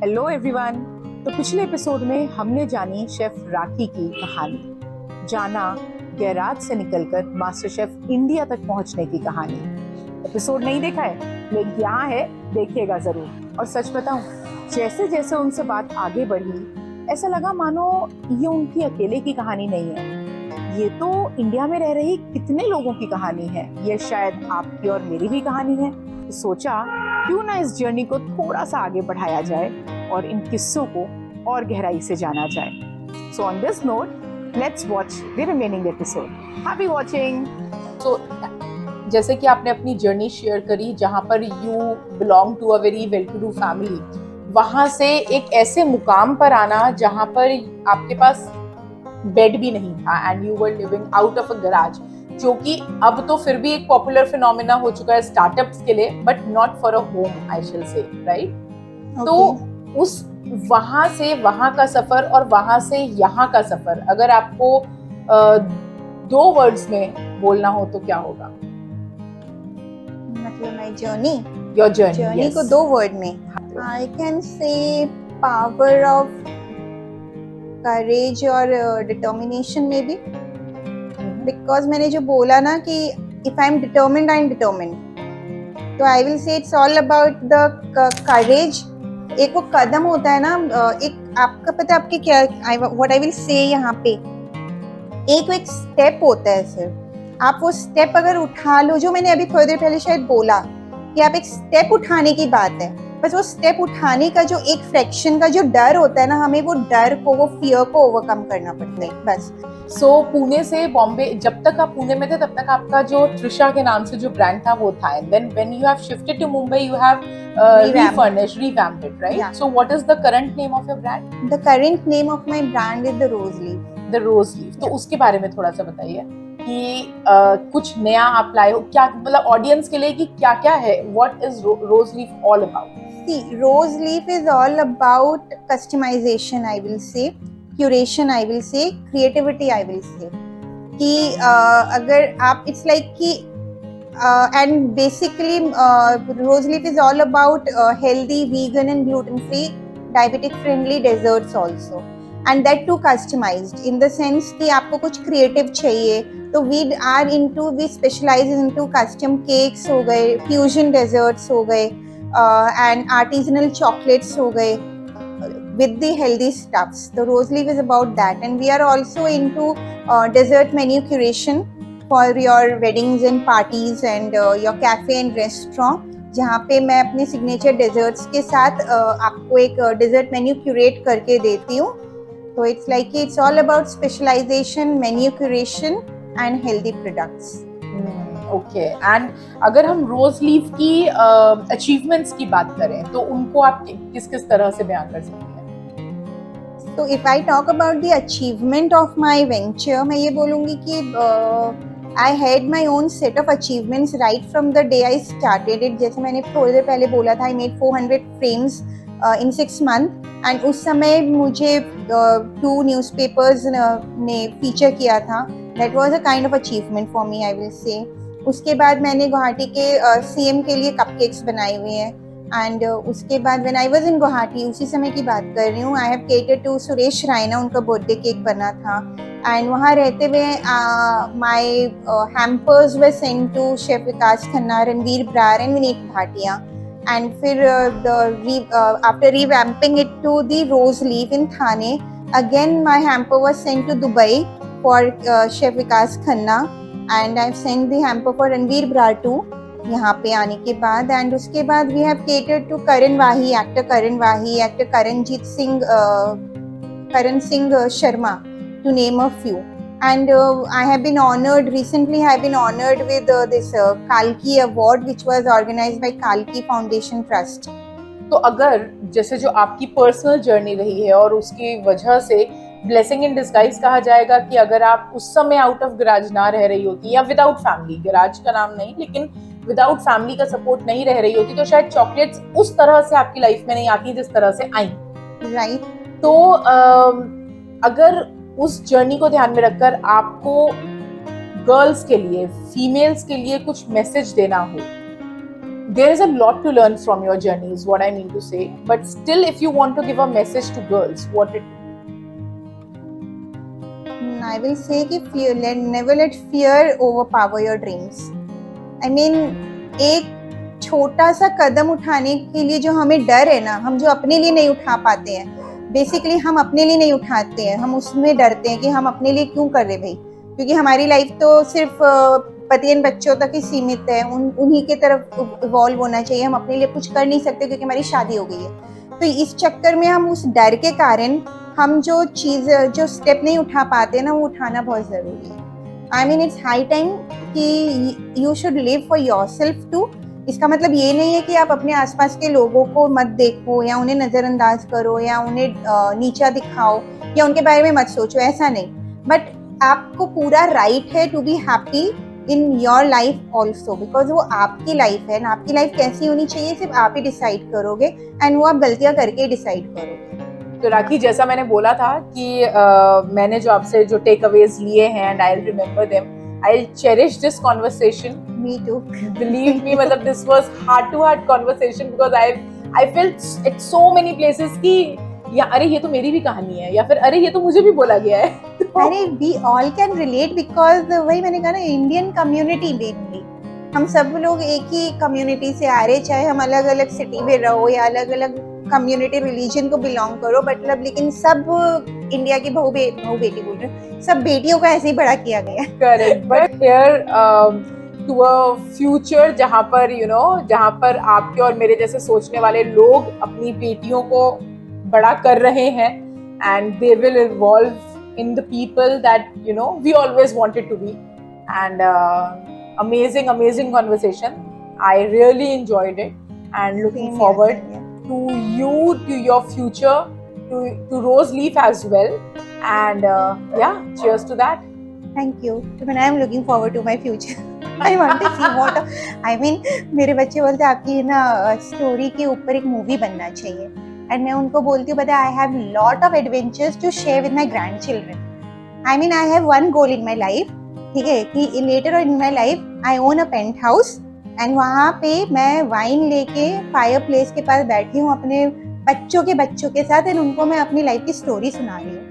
Hello everyone. तो पिछले episode में हमने जानी शेफ राखी की कहानी, जाना गैराज से निकलकर मास्टर शेफ इंडिया तक पहुंचने की कहानी। एपिसोड नहीं देखा है लेकिन यहाँ है, देखिएगा जरूर। और सच बताऊं, जैसे जैसे उनसे बात आगे बढ़ी ऐसा लगा मानो ये उनकी अकेले की कहानी नहीं है, ये तो इंडिया में रह रही कितने लोगों की कहानी है। ये शायद आपकी और मेरी भी कहानी है। तो सोचा क्यों ना इस जर्नी को थोड़ा सा आगे बढ़ाया जाए और इन किस्सों को और गहराई से जाना जाए। So on this note let's watch the remaining episode. Happy watching. तो जैसे कि आपने अपनी जर्नी शेयर करी जहाँ पर you belong to a very well to do family, वहाँ से एक ऐसे मुकाम पर आना जहाँ पर आपके पास बेड भी नहीं था and you were living out of a garage, जो कि अब तो फिर भी एक पॉपुलर फिनोमेना हो चुका है स्टार्टअप्स के लिए, but not for a home I shall से, राइट। तो उस वहां से वहां का सफर और वहां से यहाँ का सफर, अगर आपको दो वर्ड्स में बोलना हो तो क्या होगा? मतलब माय जर्नी, योर जर्नी को दो वर्ड में I can say power of courage और डिटर्मिनेशन में भी, बिकॉज मैंने जो बोला ना कि if I am determined I am determined, तो I will say it's all about the courage. एक वो कदम होता है ना, एक आपका पता है आपके क्या, व्हाट आई विल से यहाँ पे एक स्टेप होता है। सिर्फ आप वो स्टेप अगर उठा लो, जो मैंने अभी थोड़ी देर पहले शायद बोला कि आप एक स्टेप उठाने की बात है, बस वो स्टेप उठाने का जो एक फ्रैक्शन का जो डर होता है ना, हमें वो डर को, वो फियर को ओवरकम करना पड़ता है बस। सो पुणे से बॉम्बे, जब तक आप पुणे में थे तब तक आपका जो त्रिशा के नाम से जो ब्रांड था वो था, and then when you have shifted to Mumbai you have refurnished, revamped it, right? Yeah. So what is the current name of your brand? The current name of my brand is the Rose Leaf. The Rose Leaf. तो उसके बारे में थोड़ा सा बताइए कि कुछ नया आप लाए हो क्या, मतलब ऑडियंस के लिए कि क्या क्या है, what is Rose Leaf all about? See, Rose Leaf is all about customization, I will say, curation, I will say, creativity, I will say. कि अगर आप, it's like कि and basically Rose Leaf is all about healthy, vegan and gluten-free, diabetic-friendly desserts also. And that too customized in the sense कि आपको कुछ creative चाहिए तो we specialize into custom cakes हो गए, fusion desserts हो गए, and artisanal chocolates हो गए with the healthy stuffs. The Rose Leaf is about that, and we are also into dessert menu curation for your weddings and parties and your cafe and restaurant, जहाँ पे मैं अपने signature desserts के साथ आपको एक डेजर्ट मेन्यू क्यूरेट करके देती हूँ। तो it's like it's all about specialisation, menu curation and healthy products. Okay, and अगर हम रोज लीफ की अचीवमेंट्स की बात करें तो उनको आप किस किस तरह से बयान कर सकते हैं? तो if I talk about the achievement of my venture, मैं ये बोलूँगी कि I had my own set of achievements right from the day I started it. जैसे मैंने थोड़ी देर पहले बोला था, I made 400 frames in 6 months, and उस समय मुझे 2 newspapers ने feature किया था. That was a kind of achievement for me, I will say. उसके बाद मैंने गुवाहाटी के CM के लिए cupcakes बनाए हुए हैं, and उसके बाद when I was in Guwahati, उसी समय की बात कर रही हूँ, I have catered to Suresh Raina, उनका बर्थडे केक बना था, and वहाँ रहते हुए my hampers were sent to Chef Vikas Khanna, Ranveer Brar and Vineet Bhatia, and फिर after revamping it to the Rose Leaf in Thane, again my hamper was sent to Dubai for Chef Vikas Khanna, and I've sent the hamper for Ranveer Brar too यहाँ पे आने के बाद, and उसके बाद we have catered to Karan Wahi, actor Karan Wahi, actor Karan Singh Sharma, to name a few. And I have been honored recently. I have been honored with this Kalki Award, which was organized by Kalki Foundation Trust. तो अगर जैसे जो आपकी personal journey रही है और उसकी वजह से ब्लेसिंग इन डिस्गाइज कहा जाएगा कि अगर आप उस समय आउट ऑफ गैराज ना रह रही होती या विदाउट फैमिली, गैराज का नाम नहीं लेकिन विदाउट फैमिली का सपोर्ट नहीं रह रही होती, तो शायद चॉकलेट्स उस तरह से आपकी लाइफ में नहीं आती जिस तरह से आई, राइट? तो अगर उस जर्नी को ध्यान में रखकर आपको गर्ल्स के लिए, फीमेल्स के लिए कुछ मैसेज देना हो there is a lot to learn from your journey is what I mean to say, but still if you want to give a message to girls, what it I will say कि never let fear overpower your dreams. I mean, एक छोटा सा कदम उठाने के लिए जो हमें डर है ना, हम जो अपने लिए नहीं उठा पाते हैं, बेसिकली हम अपने लिए नहीं उठाते हैं, हम उसमें डरते हैं कि हम अपने लिए क्यों कर रहे भाई, क्योंकि हमारी लाइफ तो सिर्फ पति एंड बच्चों तक ही सीमित है, उन्हीं के तरफ इवॉल्व होना चाहिए, हम अपने लिए कुछ कर नहीं सकते क्योंकि हमारी शादी हो गई है। तो इस चक्कर में हम उस डर के कारण हम जो स्टेप नहीं उठा पाते ना, वो उठाना बहुत ज़रूरी है। I mean it's high time कि you should live for yourself too. इसका मतलब ये नहीं है कि आप अपने आसपास के लोगों को मत देखो या उन्हें नज़रअंदाज करो या उन्हें नीचा दिखाओ या उनके बारे में मत सोचो, ऐसा नहीं। बट आपको पूरा राइट है to be happy in your life also, because वो आपकी लाइफ है ना। आपकी लाइफ कैसी होनी चाहिए सिर्फ आप ही डिसाइड करोगे, एंड वो आप गलतियाँ करके ही डिसाइड करोगे। तो राखी, जैसा मैंने बोला था कि मैंने जो आपसे जो टेक अवेज लिए हैं and I will remember them, I will cherish this conversation. Me too, believe me, मतलब this was heart to heart conversation because I felt at so many places कि या अरे ये तो मेरी भी कहानी है, या फिर अरे ये तो मुझे भी बोला गया है। अरे we all can relate, because वही मैंने कहा ना, इंडियन कम्युनिटी मेनली हम सब लोग एक ही कम्युनिटी से आ रहे, चाहे हम अलग अलग सिटी में रहो या अलग अलग कम्युनिटी रिलीजन को बिलोंग करो, मतलब लेकिन सब इंडिया की बहू बेटी बोल रहे, सब बेटियों को ऐसे ही बड़ा किया गया। Correct, but here to a future जहाँ पर जहाँ पर आपके और मेरे जैसे सोचने वाले लोग अपनी बेटियों को बड़ा कर रहे हैं, and they will evolve in the people that we always wanted to be. And amazing conversation. I really enjoyed it, and looking forward to you, to your future, to Rose Leaf as well. And yeah, cheers to that. Thank you. Even I am looking forward to my future. I want to see what. I mean, मेरे बच्चे बोलते हैं आपकी ना story के ऊपर एक movie बनना चाहिए, and मैं उनको बोलती हूँ पता है, I have lot of adventures to share with my grandchildren. I mean, I have one goal in my life. ठीक है कि later in my life I own a paint house, and वहाँ पे मैं वाइन लेके फायर प्लेस के पास बैठी हूँ अपने बच्चों के साथ, एंड उनको मैं अपनी लाइफ की स्टोरी सुना रही हूँ।